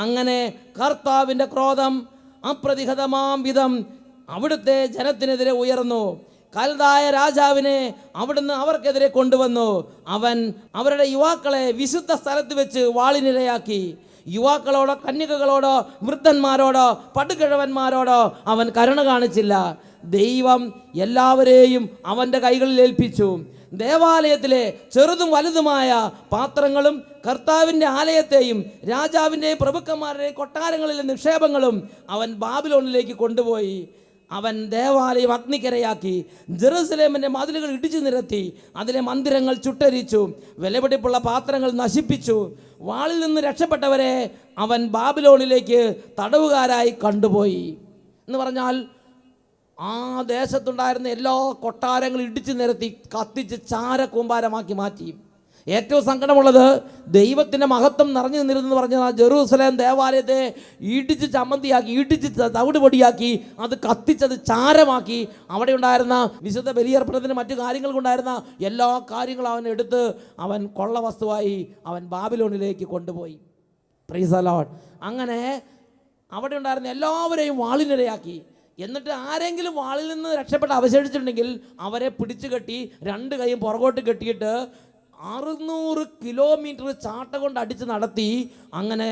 അങ്ങനെ കർത്താവിൻ്റെ ക്രോധം അപ്രതിഹതമാം വിധം അവിടുത്തെ ജനത്തിനെതിരെ ഉയർന്നു. കൽദായ രാജാവിനെ അവിടുന്ന് അവർക്കെതിരെ കൊണ്ടുവന്നു. അവൻ അവരുടെ യുവാക്കളെ വിശുദ്ധ സ്ഥലത്ത് വെച്ച് വാളിനിരയാക്കി. യുവാക്കളോടോ കന്യകകളോടോ വൃദ്ധന്മാരോടോ പടുകിഴവന്മാരോടോ അവൻ കരുണ കാണിച്ചില്ല. ദൈവം എല്ലാവരെയും അവൻ്റെ കൈകളിൽ ഏൽപ്പിച്ചു. ദേവാലയത്തിലെ ചെറുതും വലുതുമായ പാത്രങ്ങളും കർത്താവിൻ്റെ ആലയത്തെയും രാജാവിൻ്റെയും പ്രഭുക്കന്മാരുടെയും കൊട്ടാരങ്ങളിലെ നിക്ഷേപങ്ങളും അവൻ ബാബിലോണിലേക്ക് കൊണ്ടുപോയി. അവൻ ദേവാലയം അഗ്നിക്കരയാക്കി, ജെറൂസലേമിൻ്റെ മതിലുകൾ ഇടിച്ചു നിരത്തി, അതിലെ മന്ദിരങ്ങൾ ചുട്ടരിച്ചു, വിലപിടിപ്പുള്ള പാത്രങ്ങൾ നശിപ്പിച്ചു. വാളിൽ നിന്ന് രക്ഷപ്പെട്ടവരെ അവൻ ബാബിലോണിലേക്ക് തടവുകാരായി കൊണ്ടുപോയി. എന്ന് പറഞ്ഞാൽ ആ ദേശത്തുണ്ടായിരുന്ന എല്ലാ കൊട്ടാരങ്ങളും ഇടിച്ചു നിരത്തി കത്തിച്ച് ചാരക്കൂമ്പാരമാക്കി മാറ്റി. ഏറ്റവും സങ്കടമുള്ളത് ദൈവത്തിൻ്റെ മഹത്വം നിറഞ്ഞു നിന്നിരുന്നെന്ന് പറഞ്ഞാൽ ജെറൂസലേം ദേവാലയത്തെ ഇടിച്ച് ചമ്മന്തിയാക്കി, ഇടിച്ച് തവിട് പൊടിയാക്കി, അത് കത്തിച്ചത് ചാരമാക്കി. അവിടെ ഉണ്ടായിരുന്ന വിശുദ്ധ ബലിയർപ്പണത്തിന് മറ്റു കാര്യങ്ങൾക്കുണ്ടായിരുന്ന എല്ലാ കാര്യങ്ങളും അവൻ എടുത്ത് അവൻ കൊള്ള വസ്തുവായി അവൻ ബാബിലോണിലേക്ക് കൊണ്ടുപോയി. Price the Lord. അങ്ങനെ അവിടെ ഉണ്ടായിരുന്ന എല്ലാവരെയും വാളിനിരയാക്കി. എന്നിട്ട് ആരെങ്കിലും വാളിൽ നിന്ന് രക്ഷപ്പെട്ട് അവശേഷിച്ചിട്ടുണ്ടെങ്കിൽ അവരെ പിടിച്ചു കെട്ടി 2 കൈയും പുറകോട്ട് കെട്ടിയിട്ട് 600 കിലോമീറ്റർ ചാട്ട കൊണ്ട് അടിച്ച് നടത്തി. അങ്ങനെ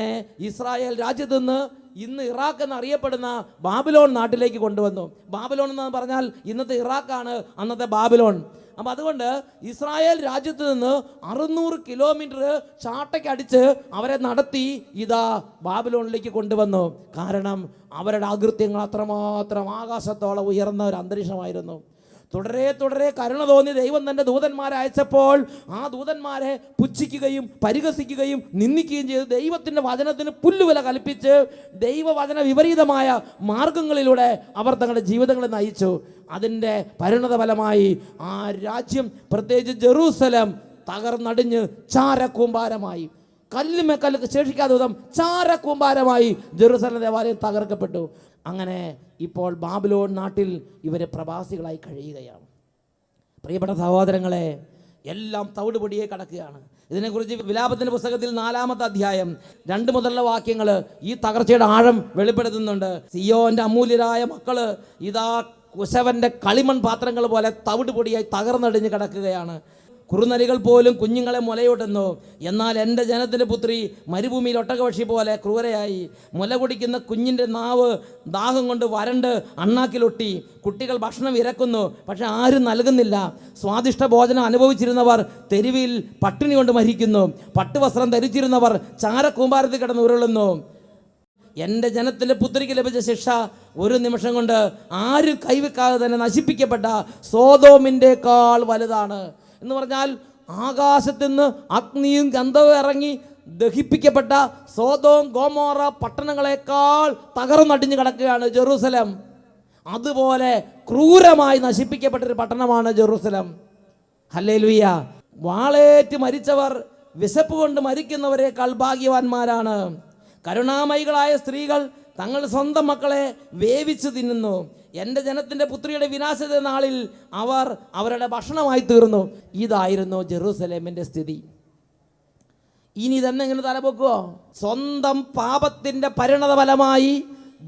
ഇസ്രായേൽ രാജ്യത്ത് നിന്ന് ഇന്ന് ഇറാഖ് എന്നറിയപ്പെടുന്ന ബാബിലോൺ നാട്ടിലേക്ക് കൊണ്ടുവന്നു. ബാബിലോൺ എന്ന് പറഞ്ഞാൽ ഇന്നത്തെ ഇറാഖാണ്, അന്നത്തെ ബാബിലോൺ. അപ്പം അതുകൊണ്ട് ഇസ്രായേൽ രാജ്യത്ത് നിന്ന് 600 കിലോമീറ്റർ ചാട്ടയ്ക്കടിച്ച് അവരെ നടത്തി ഇതാ ബാബിലോണിലേക്ക് കൊണ്ടുവന്നു. കാരണം അവരുടെ അകൃത്യങ്ങൾ അത്രമാത്രം ആകാശത്തോളം ഉയർന്ന ഒരു അന്തരീക്ഷമായിരുന്നു. തുടരെ കരുണ തോന്നി ദൈവം തൻ്റെ ദൂതന്മാരെ അയച്ചപ്പോൾ ആ ദൂതന്മാരെ പുച്ഛിക്കുകയും പരിഹസിക്കുകയും നിന്ദിക്കുകയും ചെയ്ത് ദൈവത്തിൻ്റെ വചനത്തിന് പുല്ലുവില കൽപ്പിച്ച് ദൈവവചന വിപരീതമായ മാർഗങ്ങളിലൂടെ അവർ തങ്ങളുടെ ജീവിതങ്ങളെ നയിച്ചു. അതിൻ്റെ പരിണത ഫലമായി ആ രാജ്യം, പ്രത്യേകിച്ച് ജെറൂസലേം, തകർന്നടിഞ്ഞ് ചാരക്കൂമ്പാരമായി. കല്ലുമേക്കല്ല് ശേഷിക്കാതെ വിധം ചാരക്കൂമ്പാരമായി ജെറൂസലേം ദേവാലയം തകർക്കപ്പെട്ടു. അങ്ങനെ ഇപ്പോൾ ബാബിലോൺ നാട്ടിൽ ഇവർ പ്രവാസികളായി കഴിയുകയാണ്. പ്രിയപ്പെട്ട സഹോദരങ്ങളെ, എല്ലാം തവിടുപൊടിയെ കടക്കുകയാണ്. ഇതിനെക്കുറിച്ച് വിലാപത്തിൻ്റെ പുസ്തകത്തിൽ 4-ാമത്തെ അധ്യായം 2 മുതലുള്ള വാക്യങ്ങൾ ഈ തകർച്ചയുടെ ആഴം വെളിപ്പെടുത്തുന്നുണ്ട്. സിയോൻ്റെ അമൂല്യരായ മക്കൾ ഇതാ കുശവൻ്റെ കളിമൺ പാത്രങ്ങൾ പോലെ തവിടുപൊടിയായി തകർന്നടിഞ്ഞ് കിടക്കുകയാണ്. കുറുനരികൾ പോലും കുഞ്ഞുങ്ങളെ മുലയൂട്ടുന്നു. എന്നാൽ എൻ്റെ ജനത്തിൻ്റെ പുത്രി മരുഭൂമിയിൽ ഒട്ടകപക്ഷി പോലെ ക്രൂരയായി. മുല കുടിക്കുന്ന കുഞ്ഞിൻ്റെ നാവ് ദാഹം കൊണ്ട് വരണ്ട് അണ്ണാക്കിലൊട്ടി. കുട്ടികൾ ഭക്ഷണം ഇരക്കുന്നു, പക്ഷെ ആരും നൽകുന്നില്ല. സ്വാദിഷ്ട ഭോജനം അനുഭവിച്ചിരുന്നവർ തെരുവിൽ പട്ടിണി കൊണ്ട് മരിക്കുന്നു. പട്ടുവസ്ത്രം ധരിച്ചിരുന്നവർ ചാരക്കൂമ്പാരത്തിൽ കിടന്ന് ഉരുളുന്നു. എൻ്റെ ജനത്തിൻ്റെ പുത്രിക്ക് ലഭിച്ച ശിക്ഷ ഒരു നിമിഷം കൊണ്ട് ആരും കൈവെക്കാതെ തന്നെ നശിപ്പിക്കപ്പെട്ട സോദോമിൻ്റെക്കാൾ വലുതാണ്. എന്ന് പറഞ്ഞാൽ ആകാശത്ത് നിന്ന് അഗ്നിയും ഗന്ധവും ഇറങ്ങി ദഹിപ്പിക്കപ്പെട്ട സോദോം ഗോമോറ പട്ടണങ്ങളെക്കാൾ തകർന്നടിഞ്ഞ് കിടക്കുകയാണ് ജെറൂസലേം. അതുപോലെ ക്രൂരമായി നശിപ്പിക്കപ്പെട്ടൊരു പട്ടണമാണ് ജെറൂസലേം. ഹല്ലേലൂയ. വാളേറ്റ് മരിച്ചവർ വിശപ്പ് കൊണ്ട് മരിക്കുന്നവരെക്കാൾ ഭാഗ്യവാന്മാരാണ്. കരുണാമയികളായ സ്ത്രീകൾ തങ്ങൾ സ്വന്തം മക്കളെ വേവിച്ച് തിന്നുന്നു. എൻ്റെ ജനത്തിൻ്റെ പുത്രിയുടെ വിനാശത്തെ നാളിൽ അവർ അവരുടെ ഭക്ഷണമായി തീർന്നു. ഇതായിരുന്നു ജെറൂസലേമിൻ്റെ സ്ഥിതി. ഇനി ഇതെന്നെങ്ങനെ തലപൊക്കുവോ? സ്വന്തം പാപത്തിൻ്റെ പരിണത ഫലമായി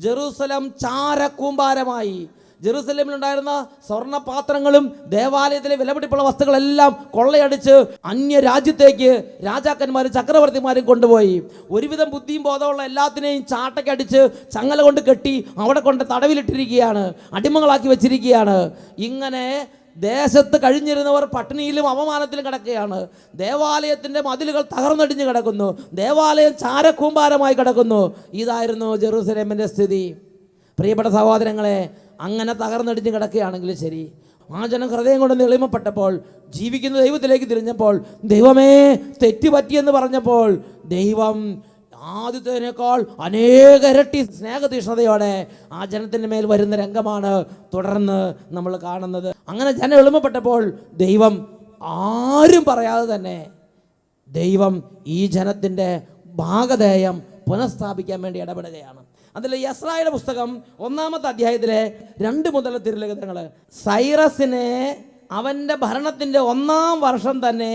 ജെറൂസലം ചാരക്കൂമ്പാരമായി. ജെറൂസലേമിലുണ്ടായിരുന്ന സ്വർണ്ണപാത്രങ്ങളും ദേവാലയത്തിലെ വിലപിടിപ്പുള്ള വസ്തുക്കളെല്ലാം കൊള്ളയടിച്ച് അന്യ രാജ്യത്തേക്ക് രാജാക്കന്മാരും ചക്രവർത്തിമാരും കൊണ്ടുപോയി. ഒരുവിധം ബുദ്ധിയും ബോധമുള്ള എല്ലാത്തിനെയും ചാട്ടക്കടിച്ച് ചങ്ങല കൊണ്ട് കെട്ടി അവിടെ കൊണ്ട് തടവിലിട്ടിരിക്കുകയാണ്, അടിമകളാക്കി വെച്ചിരിക്കുകയാണ്. ഇങ്ങനെ ദേശത്ത് കഴിഞ്ഞിരുന്നവർ പട്ടിണിയിലും അവമാനത്തിലും കിടക്കുകയാണ്. ദേവാലയത്തിൻ്റെ മതിലുകൾ തകർന്നടിഞ്ഞ് കിടക്കുന്നു. ദേവാലയം ചാരക്കൂമ്പാരമായി കിടക്കുന്നു. ഇതായിരുന്നു ജെറൂസലേമിൻ്റെ സ്ഥിതി. പ്രിയപ്പെട്ട സഹോദരങ്ങളെ, അങ്ങനെ തകർന്നടിഞ്ഞ് കിടക്കുകയാണെങ്കിലും ശരി, ആ ജനം ഹൃദയം കൊണ്ട് എളിമപ്പെട്ടപ്പോൾ, ജീവിക്കുന്ന ദൈവത്തിലേക്ക് തിരിഞ്ഞപ്പോൾ, ദൈവമേ തെറ്റുപറ്റിയെന്ന് പറഞ്ഞപ്പോൾ, ദൈവം ആദ്യത്തേതിനേക്കാൾ അനേക ഇരട്ടി സ്നേഹതീഷ്ണതയോടെ ആ ജനത്തിൻ്റെ മേൽ വരുന്ന രംഗമാണ് തുടർന്ന് നമ്മൾ കാണുന്നത്. അങ്ങനെ ജനം എളിമപ്പെട്ടപ്പോൾ ദൈവം ആരും പറയാതെ തന്നെ ദൈവം ഈ ജനത്തിൻ്റെ ഭാഗധേയം പുനഃസ്ഥാപിക്കാൻ വേണ്ടി ഇടപെടുകയാണ്. അതിൽ യെസ്രായുടെ പുസ്തകം 1-ാമത്തെ അധ്യായത്തിലെ 2 മുതൽ തിരുലിഖിതങ്ങൾ, സൈറസിനെ അവൻ്റെ ഭരണത്തിൻ്റെ 1-ാം വർഷം തന്നെ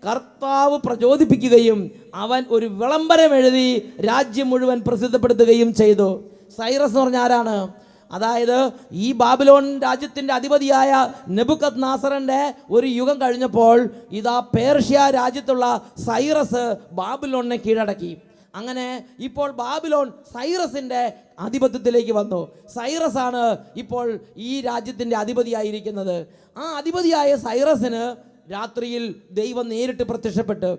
കർത്താവ് പ്രചോദിപ്പിക്കുകയും അവൻ ഒരു വിളംബരം എഴുതി രാജ്യം മുഴുവൻ പ്രസിദ്ധപ്പെടുത്തുകയും ചെയ്തു. സൈറസ് എന്ന് പറഞ്ഞാൽ ആരാണ്? അതായത് ഈ ബാബിലോൺ രാജ്യത്തിൻ്റെ അധിപതിയായ നെബൂഖദ്നേസറിൻ്റെ ഒരു യുഗം കഴിഞ്ഞപ്പോൾ ഇതാ പേർഷ്യ രാജ്യത്തുള്ള സൈറസ് ബാബിലോണിനെ കീഴടക്കി. അങ്ങനെ ഇപ്പോൾ ബാബിലോൺ സൈറസിൻ്റെ ആധിപത്യത്തിലേക്ക് വന്നു. സൈറസാണ് ഇപ്പോൾ ഈ രാജ്യത്തിൻ്റെ അധിപതിയായിരിക്കുന്നത്. ആ അധിപതിയായ സൈറസിന് രാത്രിയിൽ ദൈവം നേരിട്ട് പ്രത്യക്ഷപ്പെട്ട്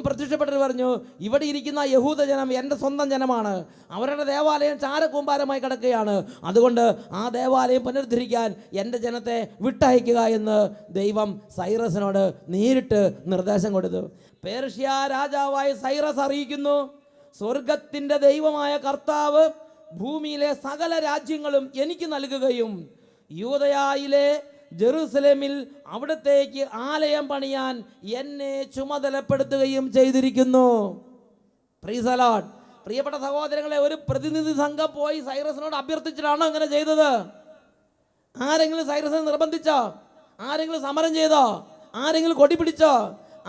പ്രത്യക്ഷപ്പെട്ടിട്ട് പറഞ്ഞു, ഇവിടെ ഇരിക്കുന്ന യഹൂദ ജനം എൻ്റെ സ്വന്തം ജനമാണ്, അവരുടെ ദേവാലയം ചാരക്കൂമ്പാരമായി കിടക്കുകയാണ്, അതുകൊണ്ട് ആ ദേവാലയം പുനരുദ്ധരിക്കാൻ എൻ്റെ ജനത്തെ വിട്ടയക്കുക എന്ന് ദൈവം സൈറസിനോട് നേരിട്ട് നിർദ്ദേശം കൊടുത്തു. പേർഷ്യ രാജാവായ സൈറസ് അറിയിക്കുന്നു, സ്വർഗത്തിൻ്റെ ദൈവമായ കർത്താവ് ഭൂമിയിലെ സകല രാജ്യങ്ങളും എനിക്ക് നൽകുകയും യൂദയായിലെ ജെറൂസലേമിൽ അവിടത്തേക്ക് ആലയം പണിയാൻ എന്നെ ചുമതലപ്പെടുത്തുകയും ചെയ്തിരിക്കുന്നു. Price the Lord. പ്രിയപ്പെട്ട സഹോദരങ്ങളെ, ഒരു പ്രതിനിധി സംഘം പോയി സൈറസിനോട് അഭ്യർത്ഥിച്ചിട്ടാണോ അങ്ങനെ ചെയ്തത്? ആരെങ്കിലും സൈറസിനെ നിർബന്ധിച്ചോ? ആരെങ്കിലും സമരം ചെയ്തോ? ആരെങ്കിലും കൊടി പിടിച്ചോ?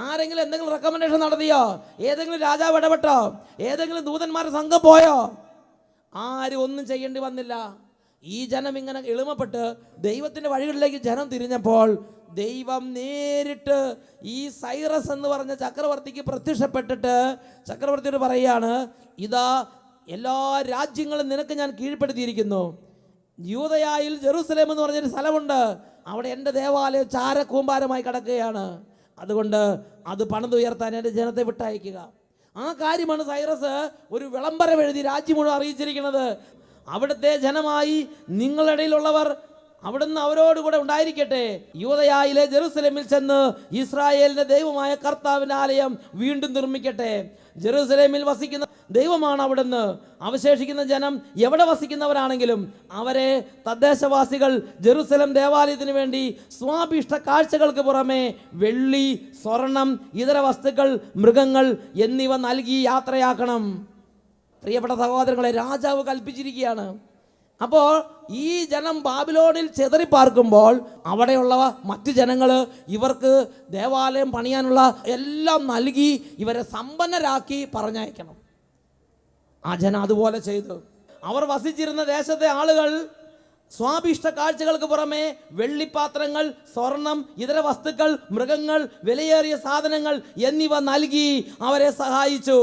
ആരെങ്കിലും എന്തെങ്കിലും റെക്കമെൻഡേഷൻ നടത്തിയോ? ഏതെങ്കിലും രാജാവ് ഇടപെട്ടോ? ഏതെങ്കിലും ദൂതന്മാരുടെ സംഘം പോയോ? ആരും ഒന്നും ചെയ്യേണ്ടി വന്നില്ല. ഈ ജനം ഇങ്ങനെ എളിമപ്പെട്ട് ദൈവത്തിൻ്റെ വഴികളിലേക്ക് ജനം തിരിഞ്ഞപ്പോൾ ദൈവം നേരിട്ട് ഈ സൈറസ് എന്ന് പറഞ്ഞ ചക്രവർത്തിക്ക് പ്രത്യക്ഷപ്പെട്ടിട്ട് ചക്രവർത്തിയോട് പറയുകയാണ്, ഇതാ എല്ലാ രാജ്യങ്ങളും നിനക്ക് ഞാൻ കീഴ്പ്പെടുത്തിയിരിക്കുന്നു. യൂദയായിൽ ജെറൂസലേം എന്ന് പറഞ്ഞൊരു സ്ഥലമുണ്ട്, അവിടെ എൻ്റെ ദേവാലയം ചാരക്കൂമ്പാരമായി കിടക്കുകയാണ്, അതുകൊണ്ട് അത് പണിതുയർത്താൻ എൻ്റെ ജനത്തെ വിട്ടയക്കുക. ആ കാര്യമാണ് സൈറസ് ഒരു വിളംബരം എഴുതി രാജ്യം മുഴുവൻ അറിയിച്ചിരിക്കുന്നത്. അവിടുത്തെ ജനമായി നിങ്ങളിടയിലുള്ളവർ അവിടുന്ന് അവരോടുകൂടെ ഉണ്ടായിരിക്കട്ടെ. യൂദയായിലെ ജെറൂസലേമിൽ ചെന്ന് ഇസ്രായേലിൻ്റെ ദൈവമായ കർത്താവിൻ്റെ ആലയം വീണ്ടും നിർമ്മിക്കട്ടെ. ജെറൂസലേമിൽ വസിക്കുന്ന ദൈവമാണ് അവിടുന്ന്. അവശേഷിക്കുന്ന ജനം എവിടെ വസിക്കുന്നവരാണെങ്കിലും അവരെ തദ്ദേശവാസികൾ ജെറൂസലേം ദേവാലയത്തിന് വേണ്ടി സ്വാഭിഷ്ട കാഴ്ചകൾക്ക് പുറമെ വെള്ളി, സ്വർണം, ഇതര വസ്തുക്കൾ, മൃഗങ്ങൾ എന്നിവ നൽകി യാത്രയാക്കണം. പ്രിയപ്പെട്ട സഹോദരങ്ങളെ, രാജാവ് കൽപ്പിച്ചിരിക്കുകയാണ്. അപ്പോൾ ഈ ജനം ബാബിലോണിൽ ചെതറിപ്പാർക്കുമ്പോൾ അവിടെയുള്ള മറ്റു ജനങ്ങൾ ഇവർക്ക് ദേവാലയം പണിയാനുള്ള എല്ലാം നൽകി ഇവരെ സമ്പന്നരാക്കി പറഞ്ഞയക്കണം. ആ ജനം അതുപോലെ ചെയ്തു. അവർ വസിച്ചിരുന്ന ദേശത്തെ ആളുകൾ സ്വാഭിഷ്ട കാഴ്ചകൾക്ക് പുറമെ വെള്ളിപ്പാത്രങ്ങൾ, സ്വർണം, ഇതര വസ്തുക്കൾ, മൃഗങ്ങൾ, വിലയേറിയ സാധനങ്ങൾ എന്നിവ നൽകി അവരെ സഹായിച്ചു.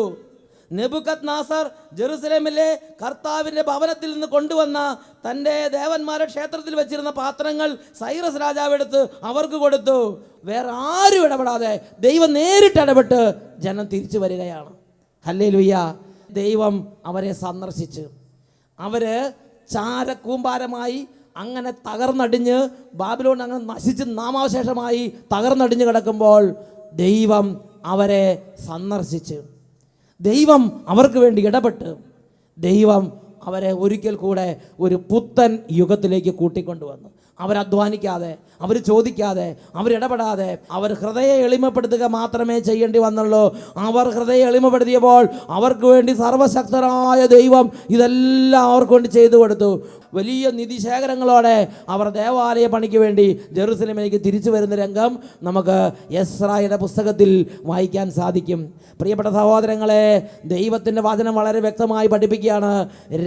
നെബൂഖദ്നേസർ ജെറൂസലേമിലെ കർത്താവിൻ്റെ ഭവനത്തിൽ നിന്ന് കൊണ്ടുവന്ന തൻ്റെ ദേവന്മാരുടെ ക്ഷേത്രത്തിൽ വെച്ചിരുന്ന പാത്രങ്ങൾ സൈറസ് രാജാവ് എടുത്ത് അവർക്ക് കൊടുത്തു. വേറെ ആരും ഇടപെടാതെ ദൈവം നേരിട്ട് ഇടപെട്ട് ജനം തിരിച്ചു വരികയാണ്. ഹല്ലേലൂയ. ദൈവം അവരെ സന്ദർശിച്ച് അവർ ചാരക്കൂമ്പാരമായി അങ്ങനെ തകർന്നടിഞ്ഞ് ബാബിലോൺ അങ്ങനെ നശിച്ച് നാമാവശേഷമായി തകർന്നടിഞ്ഞ് കിടക്കുമ്പോൾ ദൈവം അവരെ സന്ദർശിച്ച് ദൈവം അവർക്ക് വേണ്ടി ഇടപെട്ട് ദൈവം അവരെ ഒരിക്കൽ കൂടെ ഒരു പുത്തൻ യുഗത്തിലേക്ക് കൂട്ടിക്കൊണ്ടുവന്നു. അവരധ്വാനിക്കാതെ, അവർ ചോദിക്കാതെ, അവരിടപെടാതെ, അവർ ഹൃദയം എളിമപ്പെടുത്തുക മാത്രമേ ചെയ്യേണ്ടി വന്നുള്ളൂ. അവർ ഹൃദയം എളിമപ്പെടുത്തിയപ്പോൾ അവർക്ക് വേണ്ടി സർവശക്തനായ ദൈവം ഇതെല്ലാം അവർക്ക് വേണ്ടി ചെയ്തു കൊടുത്തു. വലിയ നിധിശേഖരങ്ങളോടെ അവർ ദേവാലയ പണിക്ക് വേണ്ടി ജെറുസലേമിലേക്ക് തിരിച്ചു വരുന്ന രംഗം നമുക്ക് എസ്രായുടെ പുസ്തകത്തിൽ വായിക്കാൻ സാധിക്കും. പ്രിയപ്പെട്ട സഹോദരങ്ങളെ, ദൈവത്തിൻ്റെ വചനം വളരെ വ്യക്തമായി പഠിപ്പിക്കുകയാണ്.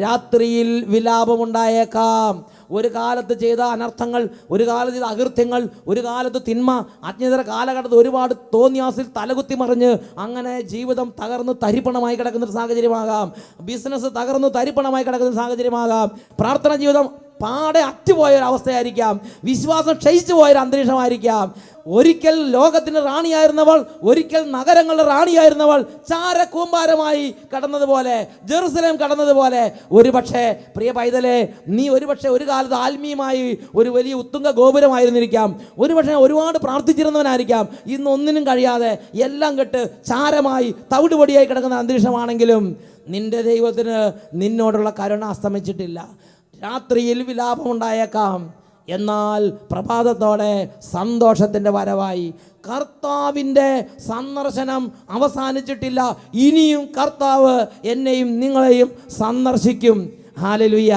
രാത്രിയിൽ വിലാപമുണ്ടായേക്കാം. ഒരു കാലത്ത് ചെയ്ത അനർത്ഥങ്ങൾ, ഒരു കാലത്ത് ചെയ്ത അകൃത്യങ്ങൾ, ഒരു കാലത്ത് തിന്മ, അജ്ഞതര കാലഘട്ടത്തിൽ ഒരുപാട് തോന്നിയാസിൽ തലകുത്തി മറിഞ്ഞ് അങ്ങനെ ജീവിതം തകർന്ന് തരിപ്പണമായി കിടക്കുന്നൊരു സാഹചര്യമാകാം. ബിസിനസ് തകർന്ന് തരിപ്പണമായി കിടക്കുന്ന സാഹചര്യമാകാം. പ്രാർത്ഥന ജീവിതം പാടെ അറ്റുപോയൊരവസ്ഥയായിരിക്കാം. വിശ്വാസം ക്ഷയിച്ചു പോയൊരു അന്തരീക്ഷമായിരിക്കാം. ഒരിക്കൽ ലോകത്തിന് റാണിയായിരുന്നവൾ, ഒരിക്കൽ നഗരങ്ങളുടെ റാണിയായിരുന്നവൾ ചാരക്കൂമ്പാരമായി കടന്നതുപോലെ, ജെറുസലേം കടന്നതുപോലെ ഒരുപക്ഷെ പ്രിയ പൈതലേ, നീ ഒരുപക്ഷെ ഒരു കാലത്ത് ആത്മീയമായി ഒരു വലിയ ഉത്തുംഗ ഗോപുരമായിരുന്നിരിക്കാം. ഒരുപക്ഷെ ഒരുപാട് പ്രാർത്ഥിച്ചിരുന്നവനായിരിക്കാം. ഇന്ന് ഒന്നിനും കഴിയാതെ എല്ലാം കെട്ട് ചാരമായി തവിടുപൊടിയായി കിടക്കുന്ന അന്തരീക്ഷമാണെങ്കിലും നിന്റെ ദൈവത്തിന് നിന്നോടുള്ള കരുണ അസ്തമിച്ചിട്ടില്ല. രാത്രിയിൽ വിലാപമുണ്ടായേക്കാം, എന്നാൽ പ്രഭാതത്തോടെ സന്തോഷത്തിൻ്റെ വരവായി. കർത്താവിൻ്റെ സന്ദർശനം അവസാനിച്ചിട്ടില്ല. ഇനിയും കർത്താവ് എന്നെയും നിങ്ങളെയും സന്ദർശിക്കും. ഹല്ലേലൂയ.